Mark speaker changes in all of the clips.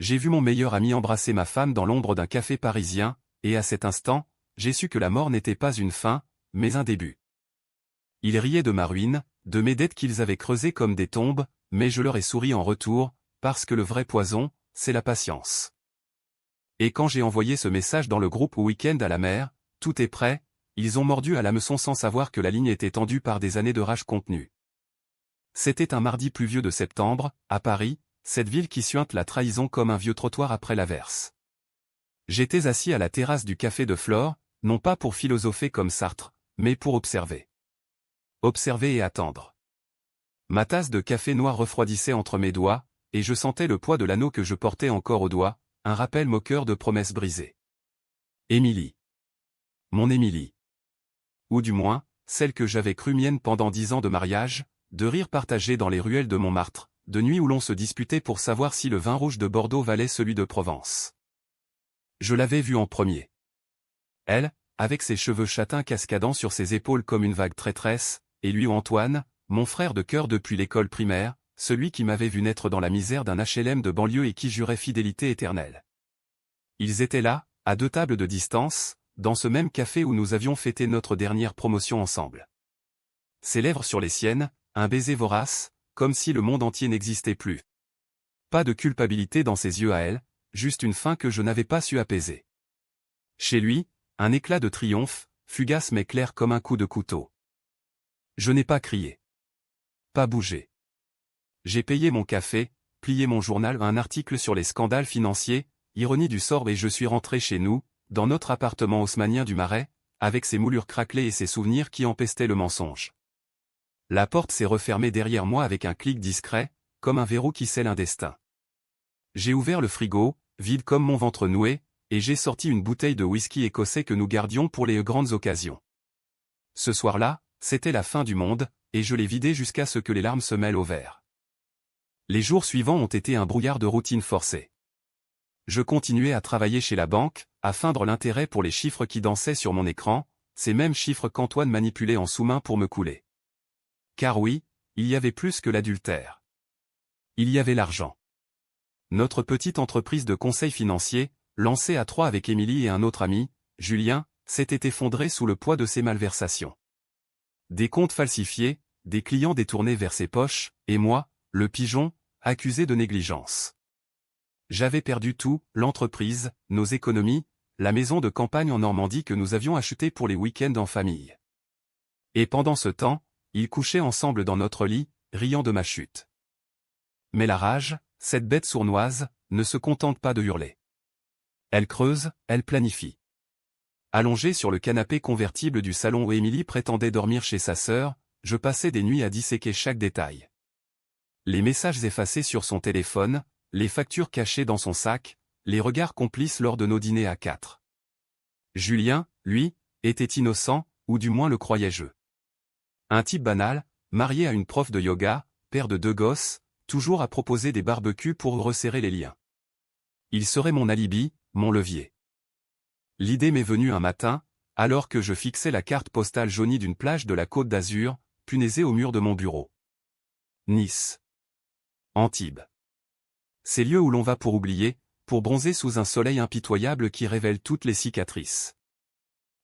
Speaker 1: J'ai vu mon meilleur ami embrasser ma femme dans l'ombre d'un café parisien, et à cet instant, j'ai su que la mort n'était pas une fin, mais un début. Ils riaient de ma ruine, de mes dettes qu'ils avaient creusées comme des tombes, mais je leur ai souri en retour, parce que le vrai poison, c'est la patience. Et quand j'ai envoyé ce message dans le groupe Week-end à la mer, tout est prêt, ils ont mordu à l'hameçon sans savoir que la ligne était tendue par des années de rage contenue. C'était un mardi pluvieux de septembre, à Paris, cette ville qui suinte la trahison comme un vieux trottoir après l'averse. J'étais assis à la terrasse du café de Flore, non pas pour philosopher comme Sartre, mais pour observer. Observer et attendre. Ma tasse de café noir refroidissait entre mes doigts, et je sentais le poids de l'anneau que je portais encore au doigt, un rappel moqueur de promesses brisées. Émilie. Mon Émilie. Ou du moins, celle que j'avais crue mienne pendant 10 ans de mariage, de rires partagés dans les ruelles de Montmartre, de nuits où l'on se disputait pour savoir si le vin rouge de Bordeaux valait celui de Provence. Je l'avais vue en premier. Elle, avec ses cheveux châtains cascadant sur ses épaules comme une vague traîtresse, et lui Antoine, mon frère de cœur depuis l'école primaire, celui qui m'avait vu naître dans la misère d'un HLM de banlieue et qui jurait fidélité éternelle. Ils étaient là, à 2 tables de distance, dans ce même café où nous avions fêté notre dernière promotion ensemble. Ses lèvres sur les siennes, un baiser vorace, comme si le monde entier n'existait plus. Pas de culpabilité dans ses yeux à elle, juste une faim que je n'avais pas su apaiser. Chez lui, un éclat de triomphe, fugace mais clair comme un coup de couteau. Je n'ai pas crié. Pas bougé. J'ai payé mon café, plié mon journal, un article sur les scandales financiers, ironie du sort, et je suis rentré chez nous, dans notre appartement haussmannien du Marais, avec ses moulures craquelées et ses souvenirs qui empestaient le mensonge. La porte s'est refermée derrière moi avec un clic discret, comme un verrou qui scelle un destin. J'ai ouvert le frigo, vide comme mon ventre noué, et j'ai sorti une bouteille de whisky écossais que nous gardions pour les grandes occasions. Ce soir-là, c'était la fin du monde, et je l'ai vidé jusqu'à ce que les larmes se mêlent au verre. Les jours suivants ont été un brouillard de routine forcée. Je continuais à travailler chez la banque, à feindre l'intérêt pour les chiffres qui dansaient sur mon écran, ces mêmes chiffres qu'Antoine manipulait en sous-main pour me couler. Car oui, il y avait plus que l'adultère. Il y avait l'argent. Notre petite entreprise de conseil financier, lancée à 3 avec Émilie et un autre ami, Julien, s'était effondrée sous le poids de ses malversations. Des comptes falsifiés, des clients détournés vers ses poches, et moi, le pigeon, accusé de négligence. J'avais perdu tout, l'entreprise, nos économies, la maison de campagne en Normandie que nous avions achetée pour les week-ends en famille. Et pendant ce temps, ils couchaient ensemble dans notre lit, riant de ma chute. Mais la rage, cette bête sournoise, ne se contente pas de hurler. Elle creuse, elle planifie. Allongé sur le canapé convertible du salon où Émilie prétendait dormir chez sa sœur, je passais des nuits à disséquer chaque détail. Les messages effacés sur son téléphone, les factures cachées dans son sac, les regards complices lors de nos dîners à 4. Julien, lui, était innocent, ou du moins le croyais-je. Un type banal, marié à une prof de yoga, père de 2 gosses, toujours à proposer des barbecues pour resserrer les liens. Il serait mon alibi, mon levier. L'idée m'est venue un matin, alors que je fixais la carte postale jaunie d'une plage de la Côte d'Azur, punaisée au mur de mon bureau. Nice. Antibes. Ces lieux où l'on va pour oublier, pour bronzer sous un soleil impitoyable qui révèle toutes les cicatrices.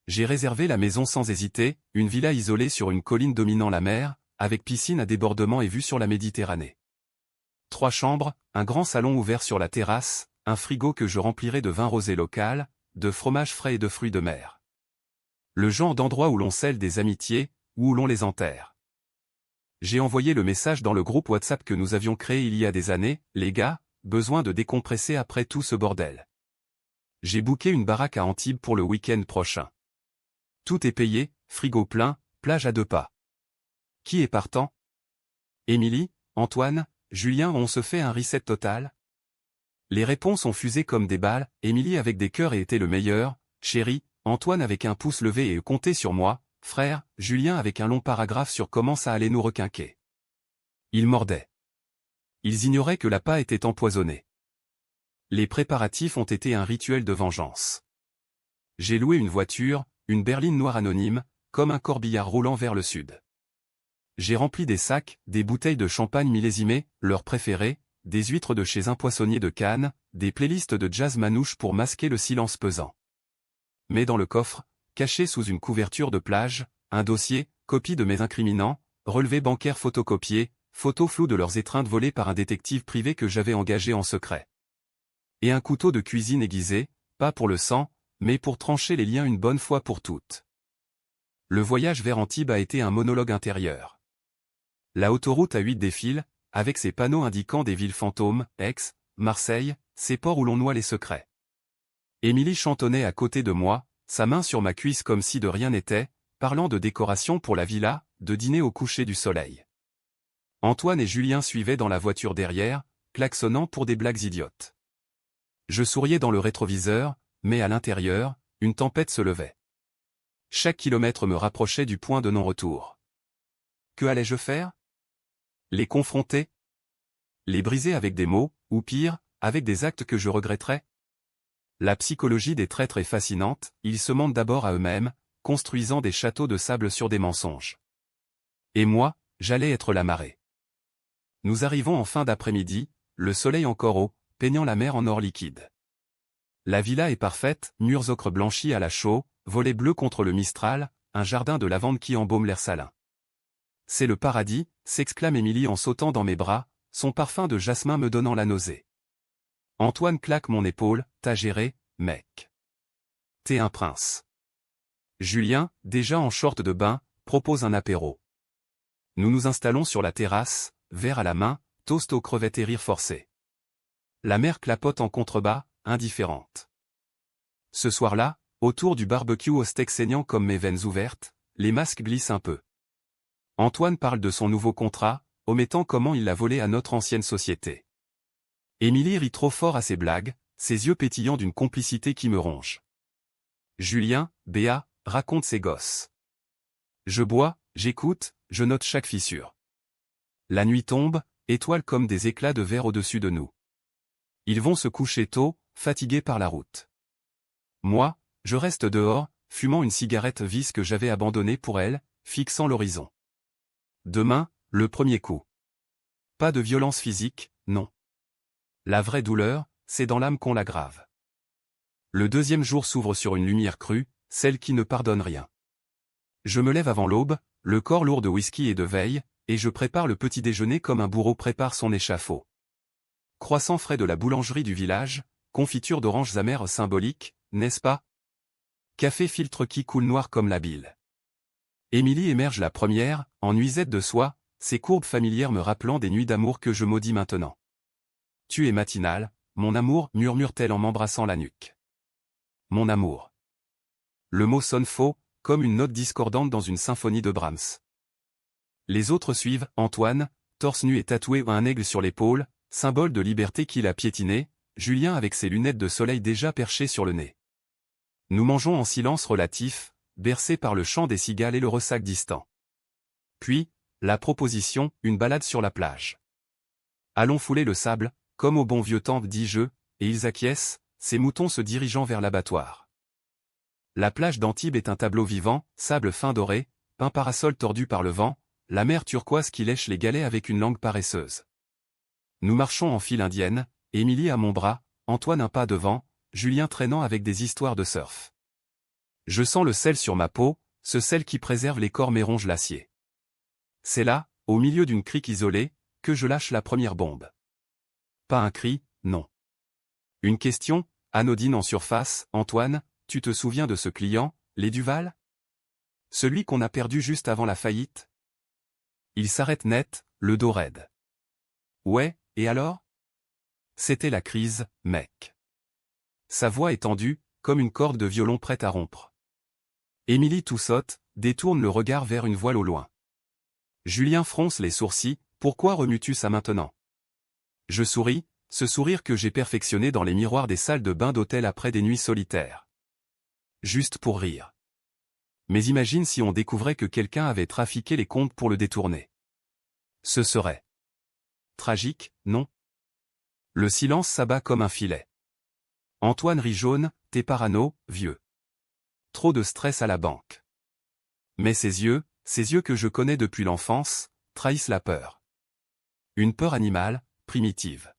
Speaker 1: J'ai réservé la maison sans hésiter, une villa isolée sur une colline dominant la mer, avec piscine à débordement et vue sur la Méditerranée. 3 chambres, un grand salon ouvert sur la terrasse, un frigo que je remplirai de vin rosé local, de fromage frais et de fruits de mer. Le genre d'endroit où l'on scelle des amitiés, ou où l'on les enterre. J'ai envoyé le message dans le groupe WhatsApp que nous avions créé il y a des années, les gars, besoin de décompresser après tout ce bordel. J'ai booké une baraque à Antibes pour le week-end prochain. Tout est payé, frigo plein, plage à 2 pas. Qui est partant? Émilie, Antoine, Julien, on se fait un reset total? Les réponses ont fusé comme des balles, Émilie avec des cœurs et était le meilleur, chérie, Antoine avec un pouce levé et comptez sur moi, frère, Julien avec un long paragraphe sur comment ça allait nous requinquer. Ils mordaient. Ils ignoraient que l'appât était empoisonné. Les préparatifs ont été un rituel de vengeance. J'ai loué une voiture, une berline noire anonyme, comme un corbillard roulant vers le sud. J'ai rempli des sacs, des bouteilles de champagne millésimées, leurs préférées, des huîtres de chez un poissonnier de Cannes, des playlists de jazz manouche pour masquer le silence pesant. Mais dans le coffre, caché sous une couverture de plage, un dossier, copie de mes incriminants, relevés bancaires photocopiés, photos floues de leurs étreintes volées par un détective privé que j'avais engagé en secret. Et un couteau de cuisine aiguisé, pas pour le sang, mais pour trancher les liens une bonne fois pour toutes. Le voyage vers Antibes a été un monologue intérieur. La autoroute A8 défile, avec ses panneaux indiquant des villes fantômes, Aix, Marseille, ces ports où l'on noie les secrets. Émilie chantonnait à côté de moi, sa main sur ma cuisse comme si de rien n'était, parlant de décoration pour la villa, de dîner au coucher du soleil. Antoine et Julien suivaient dans la voiture derrière, klaxonnant pour des blagues idiotes. Je souriais dans le rétroviseur, mais à l'intérieur, une tempête se levait. Chaque kilomètre me rapprochait du point de non-retour. Que allais-je faire? Les confronter? Les briser avec des mots, ou pire, avec des actes que je regretterais? La psychologie des traîtres est fascinante, ils se mentent d'abord à eux-mêmes, construisant des châteaux de sable sur des mensonges. Et moi, j'allais être la marée. Nous arrivons en fin d'après-midi, le soleil encore haut, peignant la mer en or liquide. La villa est parfaite, murs ocre blanchis à la chaux, volets bleus contre le mistral, un jardin de lavande qui embaume l'air salin. C'est le paradis, s'exclame Émilie en sautant dans mes bras, son parfum de jasmin me donnant la nausée. Antoine claque mon épaule, t'as géré, mec. T'es un prince. Julien, déjà en short de bain, propose un apéro. Nous nous installons sur la terrasse, verre à la main, toast aux crevettes et rire forcé. La mer clapote en contrebas, indifférente. Ce soir-là, autour du barbecue au steak saignant comme mes veines ouvertes, les masques glissent un peu. Antoine parle de son nouveau contrat, omettant comment il l'a volé à notre ancienne société. Émilie rit trop fort à ses blagues, ses yeux pétillants d'une complicité qui me ronge. Julien, Béa, raconte ses gosses. Je bois, j'écoute, je note chaque fissure. La nuit tombe, étoiles comme des éclats de verre au-dessus de nous. Ils vont se coucher tôt, fatigués par la route. Moi, je reste dehors, fumant une cigarette vice que j'avais abandonnée pour elle, fixant l'horizon. Demain, le premier coup. Pas de violence physique, non. La vraie douleur, c'est dans l'âme qu'on l'aggrave. Le deuxième jour s'ouvre sur une lumière crue, celle qui ne pardonne rien. Je me lève avant l'aube, le corps lourd de whisky et de veille, et je prépare le petit déjeuner comme un bourreau prépare son échafaud. Croissant frais de la boulangerie du village, confiture d'oranges amères symboliques, n'est-ce pas? Café filtre qui coule noir comme la bile. Émilie émerge la première, en nuisette de soie, ses courbes familières me rappelant des nuits d'amour que je maudis maintenant. Tu es matinale, mon amour, murmure-t-elle en m'embrassant la nuque. Mon amour. Le mot sonne faux, comme une note discordante dans une symphonie de Brahms. Les autres suivent, Antoine, torse nu et tatoué un aigle sur l'épaule, symbole de liberté qu'il a piétiné, Julien avec ses lunettes de soleil déjà perchées sur le nez. Nous mangeons en silence relatif, bercés par le chant des cigales et le ressac distant. Puis, la proposition, une balade sur la plage. Allons fouler le sable, comme au bon vieux temps dis-je, et ils acquiescent, ces moutons se dirigeant vers l'abattoir. La plage d'Antibes est un tableau vivant, sable fin doré, pain parasol tordu par le vent, la mer turquoise qui lèche les galets avec une langue paresseuse. Nous marchons en file indienne, Émilie à mon bras, Antoine un pas devant, Julien traînant avec des histoires de surf. Je sens le sel sur ma peau, ce sel qui préserve les corps mais ronge l'acier. C'est là, au milieu d'une crique isolée, que je lâche la première bombe. Pas un cri, non. Une question, anodine en surface, Antoine, tu te souviens de ce client, les Duval? Celui qu'on a perdu juste avant la faillite? Il s'arrête net, le dos raide. Ouais, et alors? C'était la crise, mec. Sa voix est tendue, comme une corde de violon prête à rompre. Émilie toussote, détourne le regard vers une voile au loin. Julien fronce les sourcils, pourquoi remues-tu ça maintenant? Je souris, ce sourire que j'ai perfectionné dans les miroirs des salles de bain d'hôtel après des nuits solitaires. Juste pour rire. Mais imagine si on découvrait que quelqu'un avait trafiqué les comptes pour le détourner. Ce serait tragique, non? Le silence s'abat comme un filet. Antoine rit jaune, t'es parano, vieux. Trop de stress à la banque. Mais ces yeux que je connais depuis l'enfance, trahissent la peur. Une peur animale, primitive.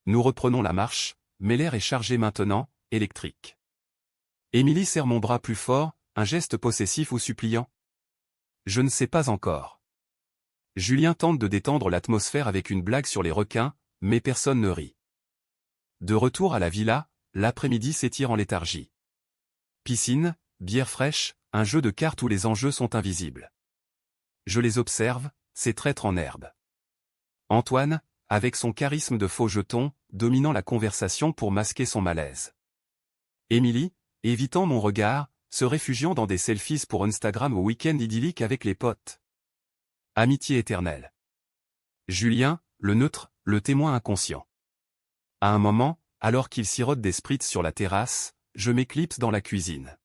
Speaker 1: Nous reprenons la marche, mais l'air est chargé maintenant, électrique. Émilie serre mon bras plus fort, un geste possessif ou suppliant? Je ne sais pas encore. Julien tente de détendre l'atmosphère avec une blague sur les requins, mais personne ne rit. De retour à la villa, l'après-midi s'étire en léthargie. Piscine, bière fraîche, un jeu de cartes où les enjeux sont invisibles. Je les observe, ces traîtres en herbe. Antoine, avec son charisme de faux jeton, dominant la conversation pour masquer son malaise. Émilie, évitant mon regard, se réfugiant dans des selfies pour Instagram au week-end idyllique avec les potes. Amitié éternelle. Julien, le neutre, le témoin inconscient. À un moment, alors qu'il sirote des spritz sur la terrasse, je m'éclipse dans la cuisine.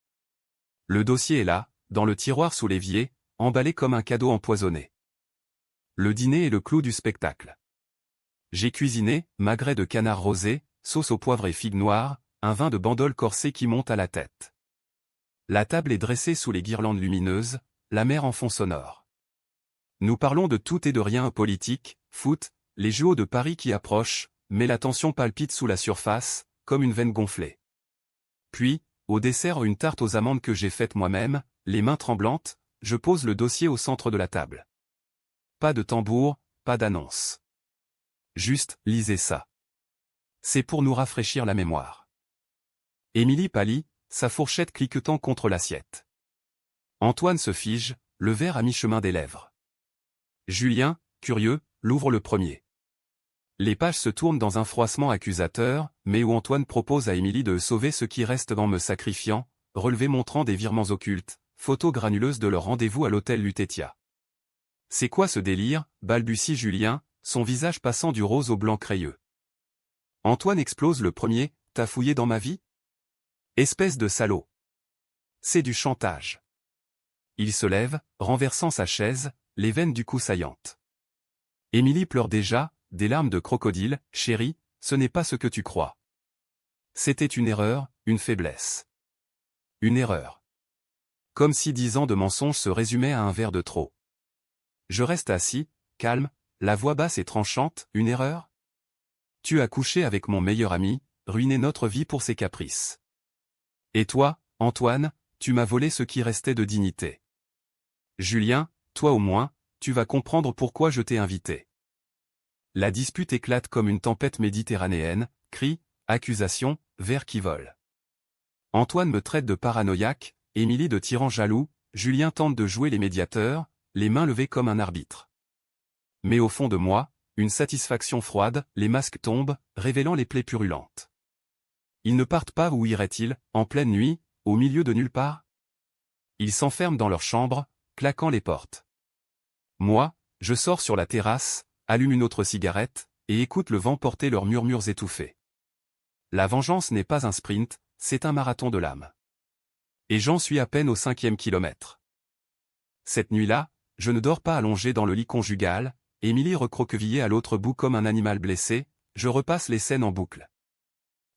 Speaker 1: Le dossier est là, dans le tiroir sous l'évier, emballé comme un cadeau empoisonné. Le dîner est le clou du spectacle. J'ai cuisiné, magret de canard rosé, sauce au poivre et figues noires, un vin de bandole corsé qui monte à la tête. La table est dressée sous les guirlandes lumineuses, la mer en fond sonore. Nous parlons de tout et de rien, politique, foot, les JO de Paris qui approchent, mais la tension palpite sous la surface, comme une veine gonflée. Puis, au dessert, une tarte aux amandes que j'ai faite moi-même, les mains tremblantes, je pose le dossier au centre de la table. Pas de tambour, pas d'annonce. Juste, lisez ça. C'est pour nous rafraîchir la mémoire. Émilie pâlit, sa fourchette cliquetant contre l'assiette. Antoine se fige, le verre à mi-chemin des lèvres. Julien, curieux, l'ouvre le premier. Les pages se tournent dans un froissement accusateur, mais où Antoine propose à Émilie de sauver ce qui reste en me sacrifiant, relevé montrant des virements occultes, photos granuleuses de leur rendez-vous à l'hôtel Lutetia. C'est quoi ce délire, balbutie Julien, son visage passant du rose au blanc crayeux. Antoine explose le premier, t'as fouillé dans ma vie? Espèce de salaud. C'est du chantage. Il se lève, renversant sa chaise, les veines du cou saillantes. Émilie pleure déjà, des larmes de crocodile, chérie, ce n'est pas ce que tu crois. C'était une erreur, une faiblesse. Une erreur. Comme si 10 ans de mensonges se résumaient à un verre de trop. Je reste assis, calme, la voix basse et tranchante, une erreur? Tu as couché avec mon meilleur ami, ruiné notre vie pour ses caprices. Et toi, Antoine, tu m'as volé ce qui restait de dignité. Julien, toi au moins, tu vas comprendre pourquoi je t'ai invité. La dispute éclate comme une tempête méditerranéenne, cris, accusations, verres qui volent. Antoine me traite de paranoïaque, Émilie de tyran jaloux, Julien tente de jouer les médiateurs, les mains levées comme un arbitre. Mais au fond de moi, une satisfaction froide, les masques tombent, révélant les plaies purulentes. Ils ne partent pas, où iraient-ils, en pleine nuit, au milieu de nulle part? Ils s'enferment dans leur chambre, claquant les portes. Moi, je sors sur la terrasse, allume une autre cigarette, et écoute le vent porter leurs murmures étouffés. La vengeance n'est pas un sprint, c'est un marathon de l'âme. Et j'en suis à peine au 5e kilomètre. Cette nuit-là, je ne dors pas allongé dans le lit conjugal, Émilie recroquevillée à l'autre bout comme un animal blessé, je repasse les scènes en boucle.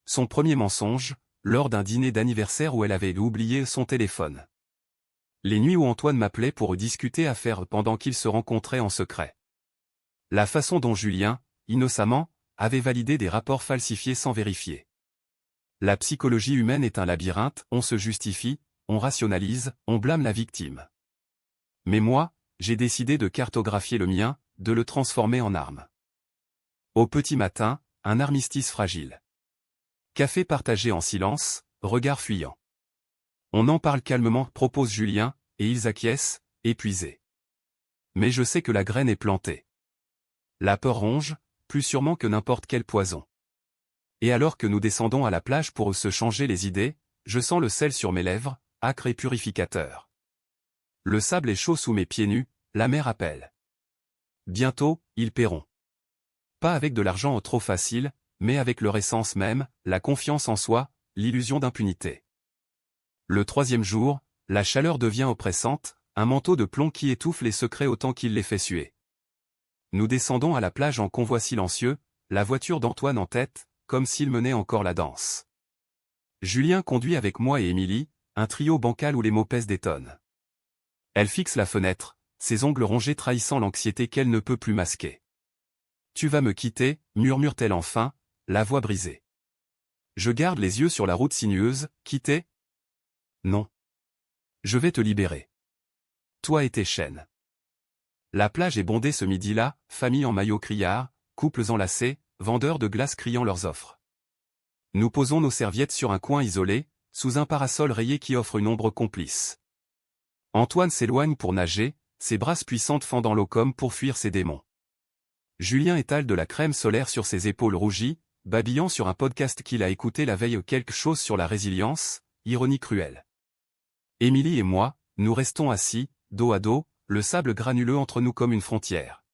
Speaker 1: Son premier mensonge, lors d'un dîner d'anniversaire où elle avait oublié son téléphone. Les nuits où Antoine m'appelait pour discuter affaires pendant qu'ils se rencontraient en secret. La façon dont Julien, innocemment, avait validé des rapports falsifiés sans vérifier. La psychologie humaine est un labyrinthe, on se justifie, on rationalise, on blâme la victime. Mais moi, j'ai décidé de cartographier le mien, de le transformer en arme. Au petit matin, un armistice fragile. Café partagé en silence, regard fuyant. On en parle calmement, propose Julien, et ils acquiescent, épuisés. Mais je sais que la graine est plantée. La peur ronge, plus sûrement que n'importe quel poison. Et alors que nous descendons à la plage pour se changer les idées, je sens le sel sur mes lèvres, acre et purificateur. Le sable est chaud sous mes pieds nus, la mer appelle. Bientôt, ils paieront. Pas avec de l'argent trop facile, mais avec leur essence même, la confiance en soi, l'illusion d'impunité. Le 3e jour, la chaleur devient oppressante, un manteau de plomb qui étouffe les secrets autant qu'il les fait suer. Nous descendons à la plage en convoi silencieux, la voiture d'Antoine en tête, comme s'il menait encore la danse. Julien conduit avec moi et Émilie, un trio bancal où les mots pèsent des tonnes. Elle fixe la fenêtre, ses ongles rongés trahissant l'anxiété qu'elle ne peut plus masquer. Tu vas me quitter, murmure-t-elle enfin, la voix brisée. Je garde les yeux sur la route sinueuse, quitter? Non. Je vais te libérer. Toi et tes chaînes. La plage est bondée ce midi-là, famille en maillot criard, couples enlacés, vendeurs de glace criant leurs offres. Nous posons nos serviettes sur un coin isolé, sous un parasol rayé qui offre une ombre complice. Antoine s'éloigne pour nager, ses brasses puissantes fendant l'eau comme pour fuir ses démons. Julien étale de la crème solaire sur ses épaules rougies, babillant sur un podcast qu'il a écouté la veille quelque chose sur la résilience, ironie cruelle. Émilie et moi, nous restons assis, dos à dos, le sable granuleux entre nous comme une frontière.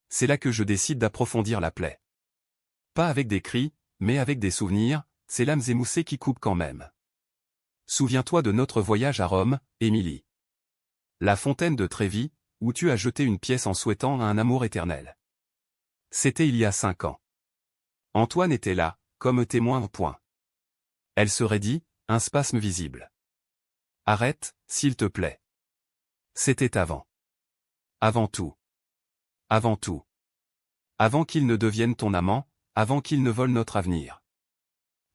Speaker 1: C'est là que je décide d'approfondir la plaie. Pas avec des cris, mais avec des souvenirs, ces lames émoussées qui coupent quand même. Souviens-toi de notre voyage à Rome, Émilie. La fontaine de Trévi, où tu as jeté une pièce en souhaitant un amour éternel. C'était il y a 5 ans. Antoine était là, comme témoin en point. Elle se raidit, un spasme visible. Arrête, s'il te plaît. C'était avant. Avant tout. Avant tout. Avant qu'il ne devienne ton amant, avant qu'il ne vole notre avenir.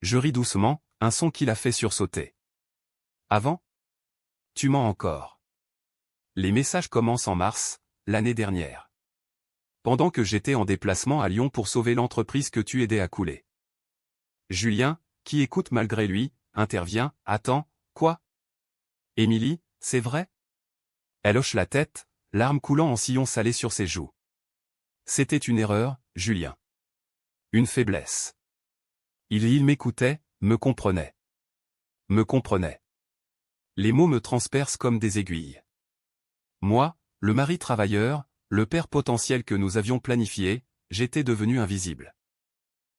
Speaker 1: Je ris doucement, un son qui l'a fait sursauter. Avant? Tu mens encore. Les messages commencent en mars, l'année dernière. Pendant que j'étais en déplacement à Lyon pour sauver l'entreprise que tu aidais à couler. Julien, qui écoute malgré lui, intervient, attends, quoi? Émilie, c'est vrai? Elle hoche la tête, larmes coulant en sillon salé sur ses joues. C'était une erreur, Julien. Une faiblesse. Il m'écoutait, me comprenait. Me comprenait. Les mots me transpercent comme des aiguilles. Moi, le mari travailleur, le père potentiel que nous avions planifié, j'étais devenu invisible.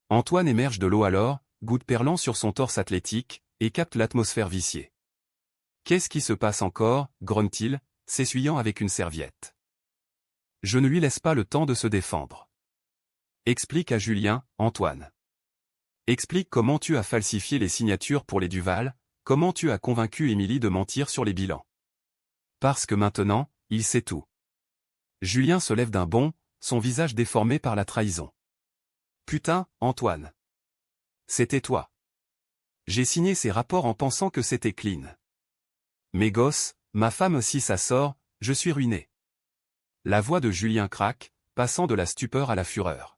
Speaker 1: Antoine émerge de l'eau alors, goutte perlant sur son torse athlétique, et capte l'atmosphère viciée. Qu'est-ce qui se passe encore, grogne-t-il, s'essuyant avec une serviette. Je ne lui laisse pas le temps de se défendre. Explique à Julien, Antoine. Explique comment tu as falsifié les signatures pour les Duval, comment tu as convaincu Émilie de mentir sur les bilans. Parce que maintenant, il sait tout. Julien se lève d'un bond, son visage déformé par la trahison. Putain, Antoine. C'était toi. J'ai signé ces rapports en pensant que c'était clean. Mes gosses, ma femme si ça sort, je suis ruiné. La voix de Julien craque, passant de la stupeur à la fureur.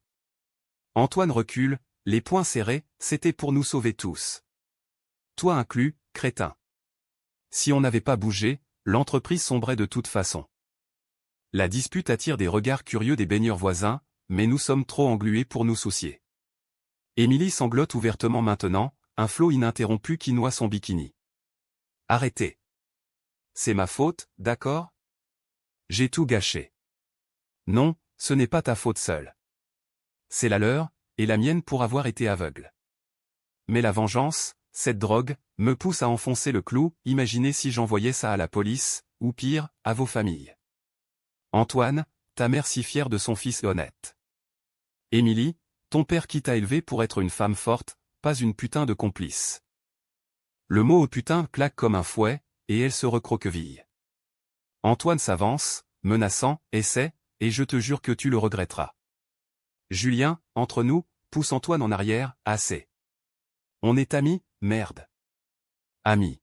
Speaker 1: Antoine recule, les poings serrés, c'était pour nous sauver tous. Toi inclus, crétin. Si on n'avait pas bougé, l'entreprise sombrait de toute façon. La dispute attire des regards curieux des baigneurs voisins, mais nous sommes trop englués pour nous soucier. Émilie sanglote ouvertement maintenant, un flot ininterrompu qui noie son bikini. Arrêtez. C'est ma faute, d'accord? J'ai tout gâché. Non, ce n'est pas ta faute seule. C'est la leur, et la mienne pour avoir été aveugle. Mais la vengeance, cette drogue, me pousse à enfoncer le clou, imaginez si j'envoyais ça à la police, ou pire, à vos familles. Antoine, ta mère si fière de son fils honnête. Émilie, ton père qui t'a élevé pour être une femme forte, pas une putain de complice. Le mot au putain claque comme un fouet, et elle se recroqueville. Antoine s'avance, menaçant, essaie, et je te jure que tu le regretteras. Julien, entre nous, pousse Antoine en arrière, assez. On est amis, merde. Amis.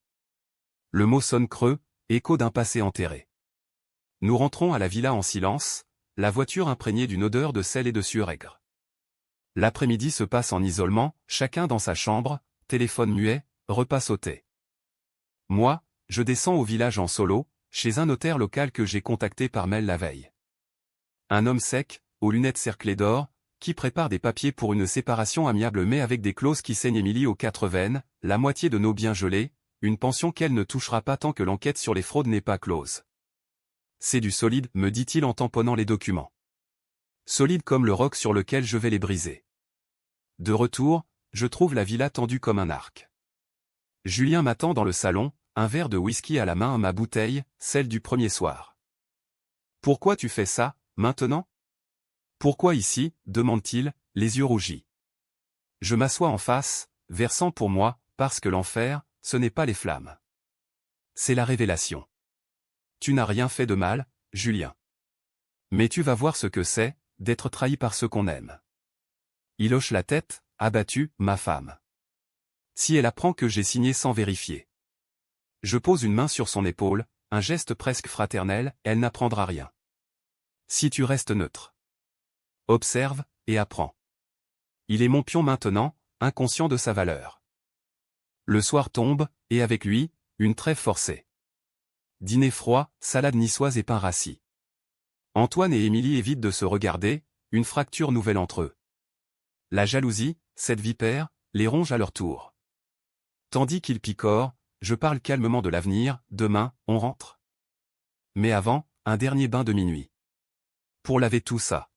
Speaker 1: Le mot sonne creux, écho d'un passé enterré. Nous rentrons à la villa en silence, la voiture imprégnée d'une odeur de sel et de sueur aigre. L'après-midi se passe en isolement, chacun dans sa chambre, téléphone muet, repas sauté. Moi, je descends au village en solo, chez un notaire local que j'ai contacté par mail la veille. Un homme sec, aux lunettes cerclées d'or, qui prépare des papiers pour une séparation amiable mais avec des clauses qui saignent Émilie aux 4 veines, la moitié de nos biens gelés, une pension qu'elle ne touchera pas tant que l'enquête sur les fraudes n'est pas close. C'est du solide, me dit-il en tamponnant les documents. Solide comme le roc sur lequel je vais les briser. De retour, je trouve la villa tendue comme un arc. Julien m'attend dans le salon, un verre de whisky à la main, ma bouteille, celle du premier soir. Pourquoi tu fais ça, maintenant? Pourquoi ici, demande-t-il, les yeux rougis. Je m'assois en face, versant pour moi, parce que l'enfer, ce n'est pas les flammes. C'est la révélation. Tu n'as rien fait de mal, Julien. Mais tu vas voir ce que c'est, d'être trahi par ceux qu'on aime. Il hoche la tête, abattu, ma femme. Si elle apprend que j'ai signé sans vérifier. Je pose une main sur son épaule, un geste presque fraternel, elle n'apprendra rien. Si tu restes neutre. Observe, et apprends. Il est mon pion maintenant, inconscient de sa valeur. Le soir tombe, et avec lui, une trêve forcée. Dîner froid, salade niçoise et pain rassis. Antoine et Émilie évitent de se regarder, une fracture nouvelle entre eux. La jalousie, cette vipère, les ronge à leur tour. Tandis qu'ils picorent, je parle calmement de l'avenir, demain, on rentre. Mais avant, un dernier bain de minuit. Pour laver tout ça.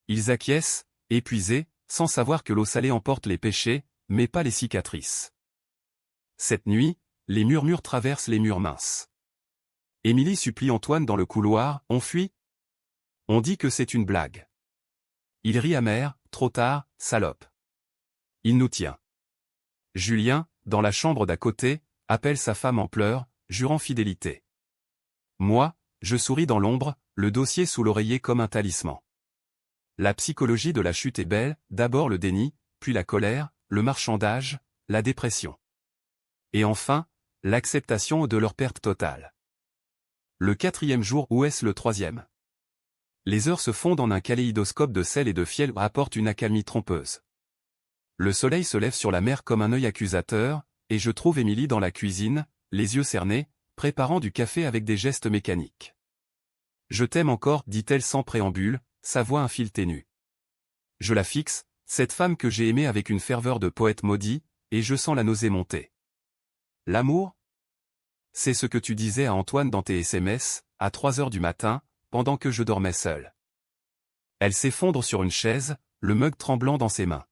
Speaker 1: Ils acquiescent, épuisés, sans savoir que l'eau salée emporte les péchés, mais pas les cicatrices. Cette nuit, les murmures traversent les murs minces. Émilie supplie Antoine dans le couloir, on fuit. On dit que c'est une blague. Il rit amer, trop tard, salope. Il nous tient. Julien, dans la chambre d'à côté, appelle sa femme en pleurs, jurant fidélité. Moi, je souris dans l'ombre, le dossier sous l'oreiller comme un talisman. La psychologie de la chute est belle, d'abord le déni, puis la colère, le marchandage, la dépression. Et enfin, l'acceptation de leur perte totale. Le 4e jour ou est-ce le 3e? Les heures se fondent en un kaléidoscope de sel et de fiel apportent une accalmie trompeuse. Le soleil se lève sur la mer comme un œil accusateur, et je trouve Émilie dans la cuisine, les yeux cernés, préparant du café avec des gestes mécaniques. Je t'aime encore, dit-elle sans préambule, sa voix un fil ténu. Je la fixe, cette femme que j'ai aimée avec une ferveur de poète maudit, et je sens la nausée monter. L'amour? C'est ce que tu disais à Antoine dans tes SMS, à 3 heures du matin, pendant que je dormais seul. Elle s'effondre sur une chaise, le mug tremblant dans ses mains.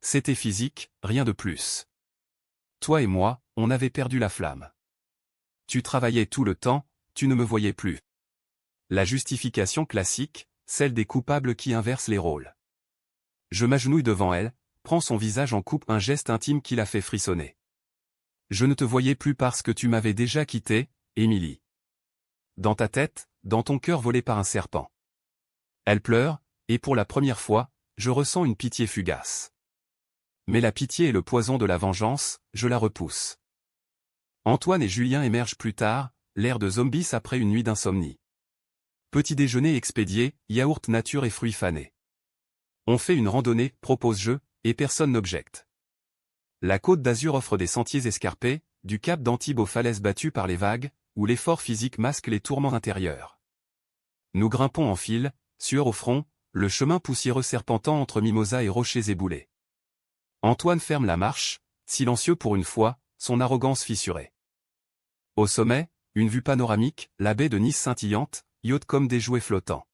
Speaker 1: C'était physique, rien de plus. Toi et moi, on avait perdu la flamme. Tu travaillais tout le temps, tu ne me voyais plus. La justification classique, celle des coupables qui inversent les rôles. Je m'agenouille devant elle, prends son visage en coupe, un geste intime qui la fait frissonner. Je ne te voyais plus parce que tu m'avais déjà quitté, Émilie. Dans ta tête, dans ton cœur volé par un serpent. Elle pleure, et pour la première fois, je ressens une pitié fugace. Mais la pitié est le poison de la vengeance, je la repousse. Antoine et Julien émergent plus tard, l'air de zombies après une nuit d'insomnie. Petit déjeuner expédié, yaourt nature et fruits fanés. On fait une randonnée, propose-je, et personne n'objecte. La Côte d'Azur offre des sentiers escarpés, du cap d'Antibes aux falaises battues par les vagues, où l'effort physique masque les tourments intérieurs. Nous grimpons en file, sueur au front, le chemin poussiéreux serpentant entre mimosas et rochers éboulés. Antoine ferme la marche, silencieux pour une fois, son arrogance fissurée. Au sommet, une vue panoramique, la baie de Nice scintillante, yacht comme des jouets flottants.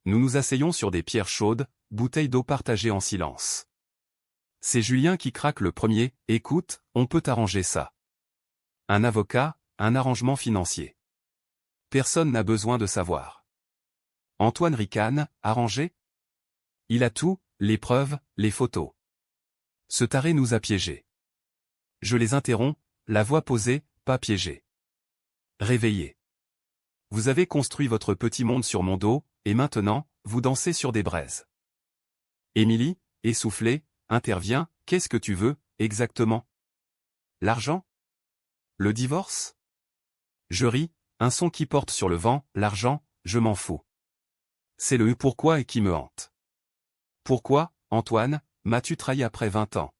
Speaker 1: Nous nous asseyons sur des pierres chaudes, bouteilles d'eau partagées en silence. C'est Julien qui craque le premier, écoute, on peut arranger ça. Un avocat, un arrangement financier. Personne n'a besoin de savoir. Antoine ricane, arranger? Il a tout, les preuves, les photos. Ce taré nous a piégés. Je les interromps, la voix posée, pas piégée. Réveillez. Vous avez construit votre petit monde sur mon dos, et maintenant, vous dansez sur des braises. Émilie, essoufflée, intervient, qu'est-ce que tu veux, exactement? L'argent? Le divorce? Je ris, un son qui porte sur le vent, l'argent, je m'en fous. C'est le pourquoi et qui me hante. Pourquoi, Antoine, m'as-tu trahi après 20 ans?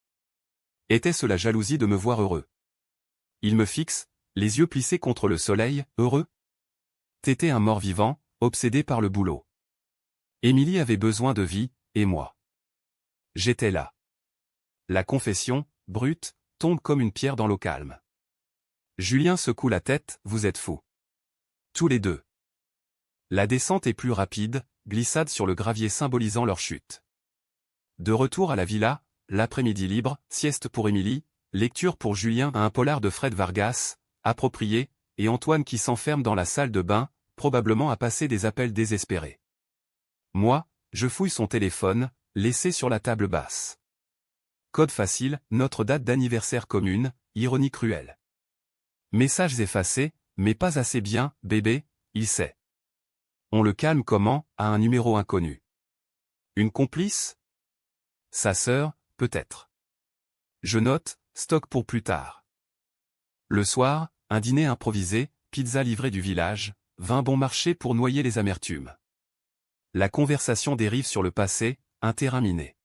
Speaker 1: Était-ce la jalousie de me voir heureux? Il me fixe, les yeux plissés contre le soleil, heureux? T'étais un mort-vivant, obsédé par le boulot. Émilie avait besoin de vie, et moi. J'étais là. La confession, brute, tombe comme une pierre dans l'eau calme. Julien secoue la tête, vous êtes fous. Tous les deux. La descente est plus rapide, glissade sur le gravier symbolisant leur chute. De retour à la villa, l'après-midi libre, sieste pour Émilie, lecture pour Julien à un polar de Fred Vargas, approprié, et Antoine qui s'enferme dans la salle de bain, probablement à passer des appels désespérés. Moi, je fouille son téléphone, laissé sur la table basse. Code facile, notre date d'anniversaire commune, ironie cruelle. Messages effacés, mais pas assez bien, bébé, il sait. On le calme comment, à un numéro inconnu. Une complice? Sa sœur, peut-être. Je note, stock pour plus tard. Le soir, un dîner improvisé, pizza livrée du village, vin bon marché pour noyer les amertumes. La conversation dérive sur le passé, un terrain miné.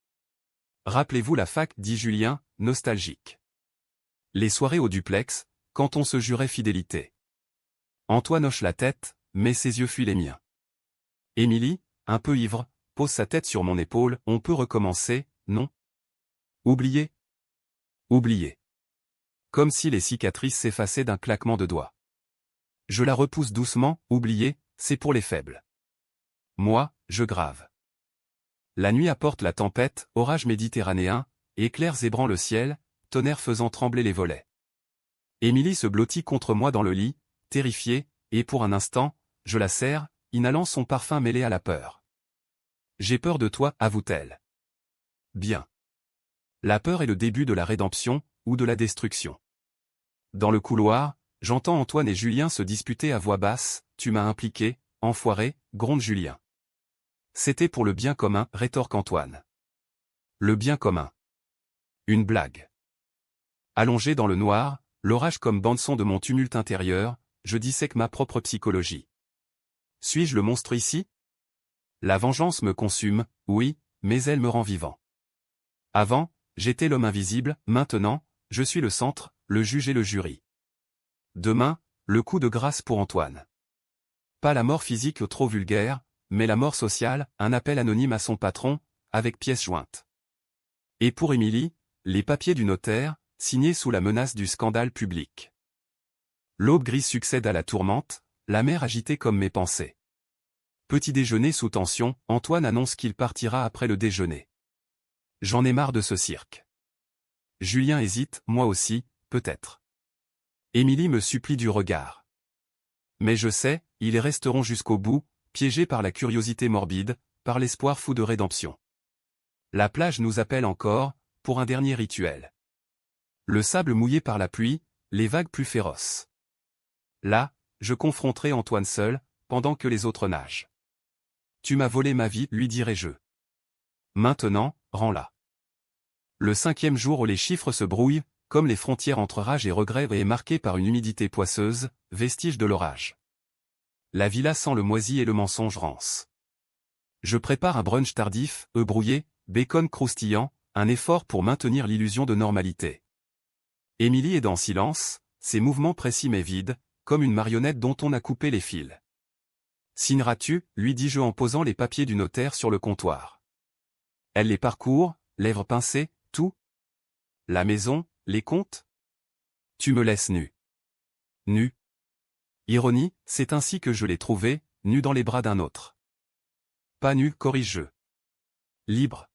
Speaker 1: Rappelez-vous la fac, dit Julien, nostalgique. Les soirées au duplex, quand on se jurait fidélité. Antoine hoche la tête, mais ses yeux fuient les miens. Émilie, un peu ivre, pose sa tête sur mon épaule. On peut recommencer, non? Oublier? Oublier. Comme si les cicatrices s'effaçaient d'un claquement de doigts. Je la repousse doucement. Oublier, c'est pour les faibles. Moi, je grave. La nuit apporte la tempête, orage méditerranéen, éclairs zébrant le ciel, tonnerre faisant trembler les volets. Émilie se blottit contre moi dans le lit, terrifiée, et pour un instant, je la serre, inhalant son parfum mêlé à la peur. J'ai peur de toi, avoue-t-elle. Bien. La peur est le début de la rédemption, ou de la destruction. Dans le couloir, j'entends Antoine et Julien se disputer à voix basse. Tu m'as impliqué, enfoiré, gronde Julien. C'était pour le bien commun, rétorque Antoine. Le bien commun. Une blague. Allongé dans le noir, l'orage comme bande-son de mon tumulte intérieur, je dissèque ma propre psychologie. Suis-je le monstre ici? La vengeance me consume, oui, mais elle me rend vivant. Avant, j'étais l'homme invisible, maintenant, je suis le centre, le juge et le jury. Demain, le coup de grâce pour Antoine. Pas la mort physique trop vulgaire, mais la mort sociale, un appel anonyme à son patron, avec pièce jointe. Et pour Émilie, les papiers du notaire, signés sous la menace du scandale public. L'aube grise succède à la tourmente, la mer agitée comme mes pensées. Petit déjeuner sous tension, Antoine annonce qu'il partira après le déjeuner. J'en ai marre de ce cirque. Julien hésite, moi aussi, peut-être. Émilie me supplie du regard. Mais je sais, ils resteront jusqu'au bout, piégés par la curiosité morbide, par l'espoir fou de rédemption. La plage nous appelle encore, pour un dernier rituel. Le sable mouillé par la pluie, les vagues plus féroces. Là, je confronterai Antoine seul, pendant que les autres nagent. Tu m'as volé ma vie, lui dirai-je. Maintenant, rends-la. Le 5e jour où les chiffres se brouillent, comme les frontières entre rage et regret est marquée par une humidité poisseuse, vestige de l'orage. La villa sent le moisi et le mensonge rance. Je prépare un brunch tardif, œufs brouillés, bacon croustillant, un effort pour maintenir l'illusion de normalité. Émilie est dans silence, ses mouvements précis mais vides, comme une marionnette dont on a coupé les fils. Signeras-tu, lui dis-je en posant les papiers du notaire sur le comptoir. Elle les parcourt, lèvres pincées, tout. La maison, les comptes. Tu me laisses nu. Nu. Ironie, c'est ainsi que je l'ai trouvé, nu dans les bras d'un autre. Pas nu, corrige-je. Libre.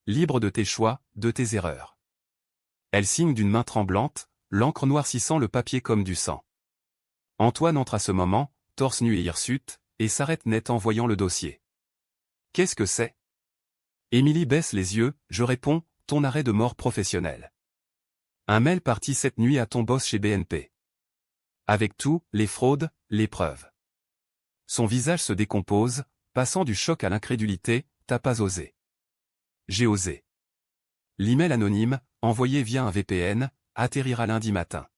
Speaker 1: Libre de tes choix, de tes erreurs. Elle signe d'une main tremblante, l'encre noircissant le papier comme du sang. Antoine entre à ce moment, torse nu et hirsute, et s'arrête net en voyant le dossier. Qu'est-ce que c'est? Émilie baisse les yeux, je réponds, ton arrêt de mort professionnel. Un mail parti cette nuit à ton boss chez BNP. Avec tout, les fraudes, les preuves. Son visage se décompose, passant du choc à l'incrédulité, t'as pas osé. J'ai osé. L'email anonyme, envoyé via un VPN, atterrira lundi matin.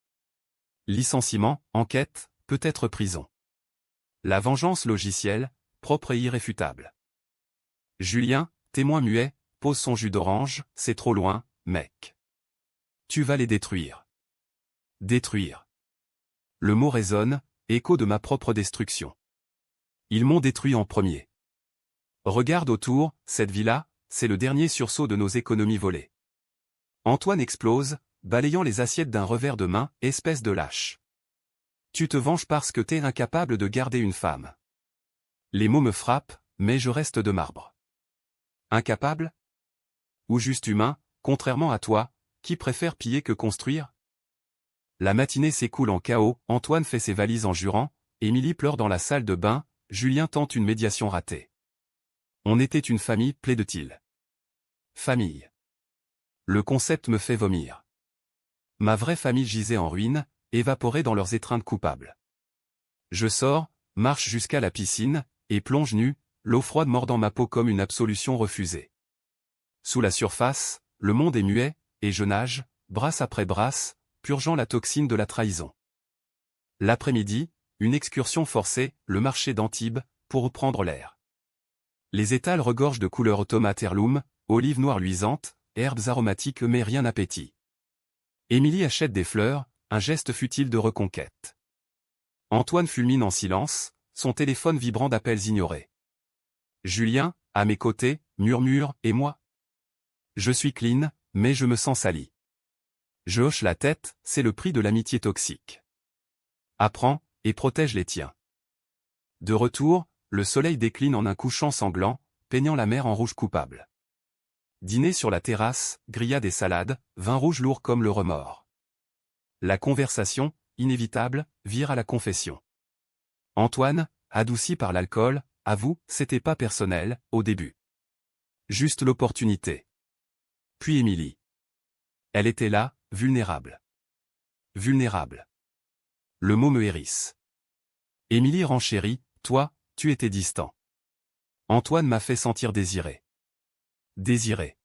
Speaker 1: Licenciement, enquête, peut-être prison. La vengeance logicielle, propre et irréfutable. Julien, témoin muet, pose son jus d'orange, c'est trop loin, mec. Tu vas les détruire. Détruire. Le mot résonne, écho de ma propre destruction. Ils m'ont détruit en premier. Regarde autour, cette villa, c'est le dernier sursaut de nos économies volées. Antoine explose, balayant les assiettes d'un revers de main, espèce de lâche. Tu te venges parce que t'es incapable de garder une femme. Les mots me frappent, mais je reste de marbre. Incapable? Ou juste humain, contrairement à toi, qui préfère piller que construire? La matinée s'écoule en chaos, Antoine fait ses valises en jurant, Émilie pleure dans la salle de bain, Julien tente une médiation ratée. On était une famille, plaide-t-il. Famille. Le concept me fait vomir. Ma vraie famille gisait en ruine, évaporée dans leurs étreintes coupables. Je sors, marche jusqu'à la piscine, et plonge nu, l'eau froide mordant ma peau comme une absolution refusée. Sous la surface, le monde est muet, et je nage, brasse après brasse, purgeant la toxine de la trahison. L'après-midi, une excursion forcée, le marché d'Antibes, pour reprendre l'air. Les étals regorgent de couleurs tomates heirloom, olives noires luisantes, herbes aromatiques mais rien appétit. Émilie achète des fleurs, un geste futile de reconquête. Antoine fulmine en silence, son téléphone vibrant d'appels ignorés. Julien, à mes côtés, murmure, et moi? Je suis clean, mais je me sens sali. Je hoche la tête, c'est le prix de l'amitié toxique. Apprends, et protège les tiens. De retour, le soleil décline en un couchant sanglant, peignant la mer en rouge coupable. Dîner sur la terrasse, grillade et salade, vin rouge lourd comme le remords. La conversation, inévitable, vire à la confession. Antoine, adouci par l'alcool, avoue, c'était pas personnel, au début. Juste l'opportunité. Puis Émilie. Elle était là, vulnérable. Vulnérable. Le mot me hérisse. Émilie renchérit, toi, tu étais distant. Antoine m'a fait sentir désiré. Désiré.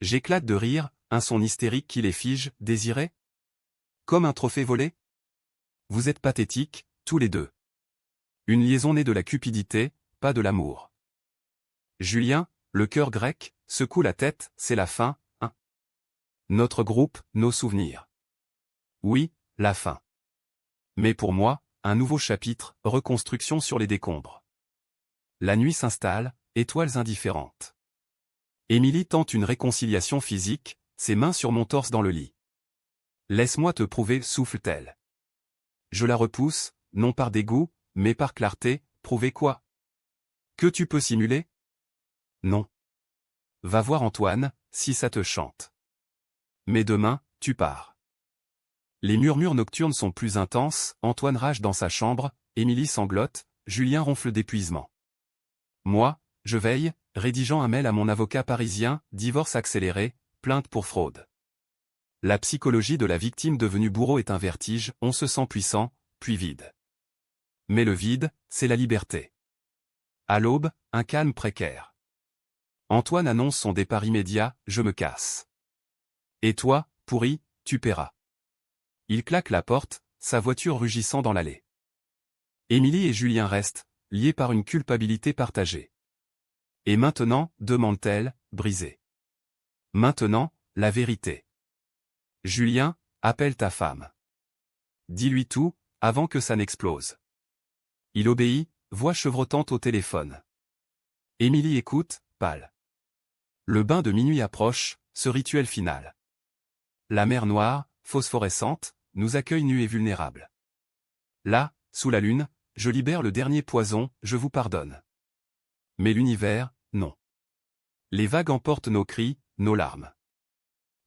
Speaker 1: J'éclate de rire, un son hystérique qui les fige, désiré? Comme un trophée volé? Vous êtes pathétiques, tous les deux. Une liaison née de la cupidité, pas de l'amour. Julien, le cœur grec, secoue la tête, c'est la fin, hein? Notre groupe, nos souvenirs. Oui, la fin. Mais pour moi, un nouveau chapitre, reconstruction sur les décombres. La nuit s'installe, étoiles indifférentes. Émilie tente une réconciliation physique, ses mains sur mon torse dans le lit. Laisse-moi te prouver, souffle-t-elle. Je la repousse, non par dégoût, mais par clarté, prouver quoi? Que tu peux simuler? Non. Va voir Antoine, si ça te chante. Mais demain, tu pars. Les murmures nocturnes sont plus intenses, Antoine rage dans sa chambre, Émilie sanglote, Julien ronfle d'épuisement. Moi, je veille, rédigeant un mail à mon avocat parisien, divorce accéléré, plainte pour fraude. La psychologie de la victime devenue bourreau est un vertige, on se sent puissant, puis vide. Mais le vide, c'est la liberté. À l'aube, un calme précaire. Antoine annonce son départ immédiat, je me casse. Et toi, pourri, tu paieras. Il claque la porte, sa voiture rugissant dans l'allée. Émilie et Julien restent, liés par une culpabilité partagée. Et maintenant, demande-t-elle, brisée. Maintenant, la vérité. Julien, appelle ta femme. Dis-lui tout, avant que ça n'explose. Il obéit, voix chevrotante au téléphone. Émilie écoute, pâle. Le bain de minuit approche, ce rituel final. La mer noire, phosphorescente, nous accueille nus et vulnérables. Là, sous la lune, je libère le dernier poison, je vous pardonne. Mais l'univers, non. Les vagues emportent nos cris, nos larmes.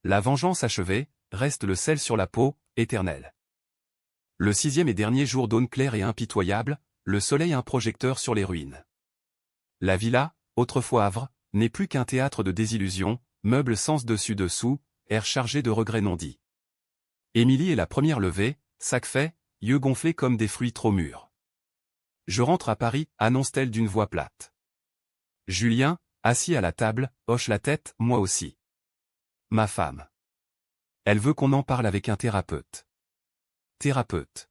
Speaker 1: La vengeance achevée, reste le sel sur la peau, éternel. Le 6e et dernier jour d'aune claire et impitoyable, le soleil un projecteur sur les ruines. La villa, autrefois havre, n'est plus qu'un théâtre de désillusions, meubles sens dessus-dessous, air chargé de regrets non dits. Émilie est la première levée, sac fait, yeux gonflés comme des fruits trop mûrs. Je rentre à Paris, annonce-t-elle d'une voix plate. Julien, assis à la table, hoche la tête, moi aussi. Ma femme. Elle veut qu'on en parle avec un thérapeute. Thérapeute.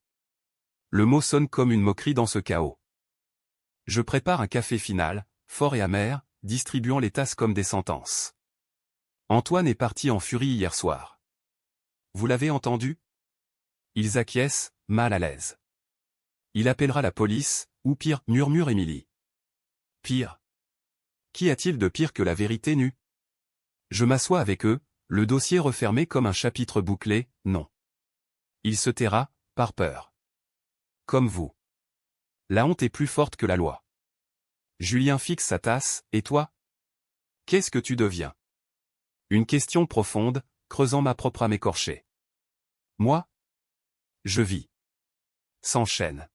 Speaker 1: Le mot sonne comme une moquerie dans ce chaos. Je prépare un café final, fort et amer, distribuant les tasses comme des sentences. Antoine est parti en furie hier soir. Vous l'avez entendu? Ils acquiescent, mal à l'aise. Il appellera la police, ou pire, murmure Émilie. Pire. Qu'y a-t-il de pire que la vérité nue? Je m'assois avec eux, le dossier refermé comme un chapitre bouclé, non. Il se taira, par peur. Comme vous. La honte est plus forte que la loi. Julien fixe sa tasse, et toi? Qu'est-ce que tu deviens? Une question profonde, creusant ma propre âme écorchée. Moi? Je vis. S'enchaîne.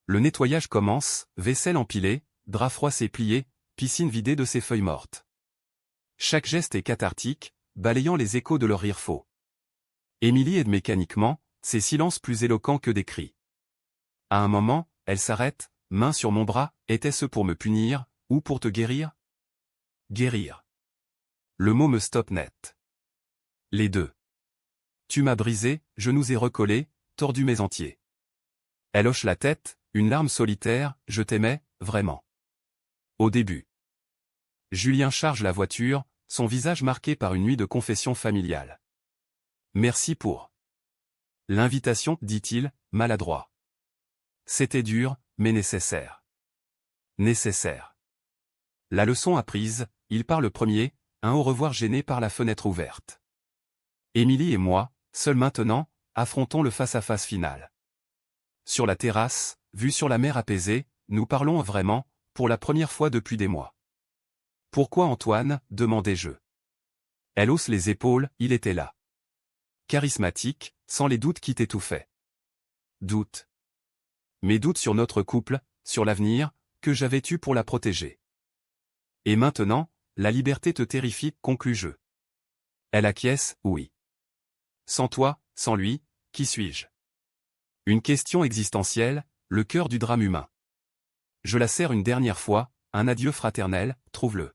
Speaker 1: Le nettoyage commence, vaisselle empilée, drap froissé plié, piscine vidée de ses feuilles mortes. Chaque geste est cathartique, balayant les échos de leur rire faux. Émilie aide mécaniquement, ses silences plus éloquents que des cris. À un moment, elle s'arrête, main sur mon bras, était-ce pour me punir, ou pour te guérir? Guérir. Le mot me stoppe net. Les deux. Tu m'as brisé, je nous ai recollés, tordu mes entiers. Elle hoche la tête, une larme solitaire, je t'aimais, vraiment. Au début. Julien charge la voiture, son visage marqué par une nuit de confession familiale. Merci pour l'invitation, dit-il, maladroit. C'était dur, mais nécessaire. Nécessaire. La leçon apprise, il part le premier, un au revoir gêné par la fenêtre ouverte. Émilie et moi, seuls maintenant, affrontons le face-à-face final. Sur la terrasse, vue sur la mer apaisée, nous parlons vraiment, pour la première fois depuis des mois. Pourquoi Antoine, demandai-je. Elle hausse les épaules, il était là. Charismatique, sans les doutes qui t'étouffaient. Doutes. Mes doutes sur notre couple, sur l'avenir, que j'avais eu pour la protéger. Et maintenant, la liberté te terrifie, conclus-je. Elle acquiesce, oui. Sans toi, sans lui, qui suis-je? Une question existentielle, le cœur du drame humain. Je la serre une dernière fois, un adieu fraternel, trouve-le.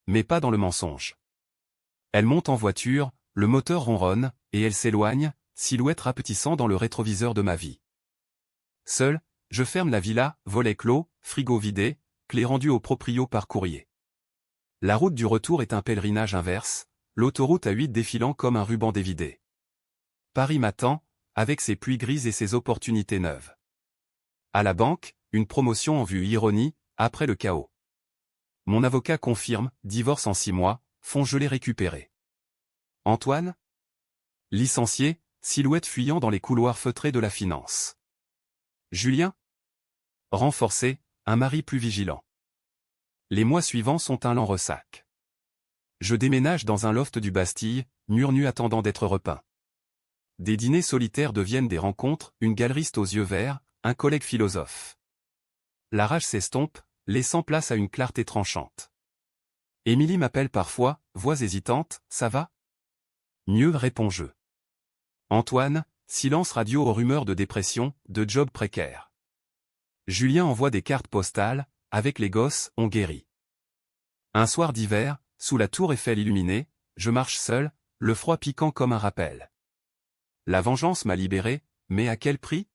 Speaker 1: Mais pas dans le mensonge. Elle monte en voiture, le moteur ronronne, et elle s'éloigne, silhouette rapetissant dans le rétroviseur de ma vie. Seul, je ferme la villa, volet clos, frigo vidé, clé rendue au proprio par courrier. La route du retour est un pèlerinage inverse, l'autoroute A8 défilant comme un ruban dévidé. Paris m'attend, avec ses pluies grises et ses opportunités neuves. À la banque, une promotion en vue, ironie, après le chaos. Mon avocat confirme, divorce en 6 mois, fonds gelés récupérés. Antoine? Licencié, silhouette fuyant dans les couloirs feutrés de la finance. Julien? Renforcé, un mari plus vigilant. Les mois suivants sont un lent ressac. Je déménage dans un loft du Bastille, mur nu attendant d'être repeint. Des dîners solitaires deviennent des rencontres, une galeriste aux yeux verts, un collègue philosophe. La rage s'estompe, laissant place à une clarté tranchante. Émilie m'appelle parfois, voix hésitante, ça va? Mieux, réponds-je. Antoine, silence radio aux rumeurs de dépression, de job précaire. Julien envoie des cartes postales, avec les gosses, on guérit. Un soir d'hiver, sous la tour Eiffel illuminée, je marche seul, le froid piquant comme un rappel. La vengeance m'a libéré, mais à quel prix?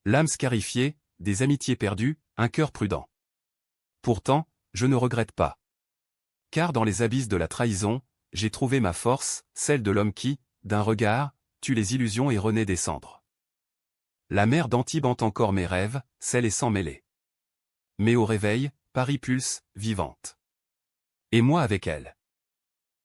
Speaker 1: L'âme scarifiée, des amitiés perdues, un cœur prudent. Pourtant, je ne regrette pas. Car dans les abysses de la trahison, j'ai trouvé ma force, celle de l'homme qui, d'un regard, tue les illusions et renaît des cendres. La mer d'Antibes hante encore mes rêves, celle et sans mêler. Mais au réveil, Paris pulse, vivante. Et moi avec elle.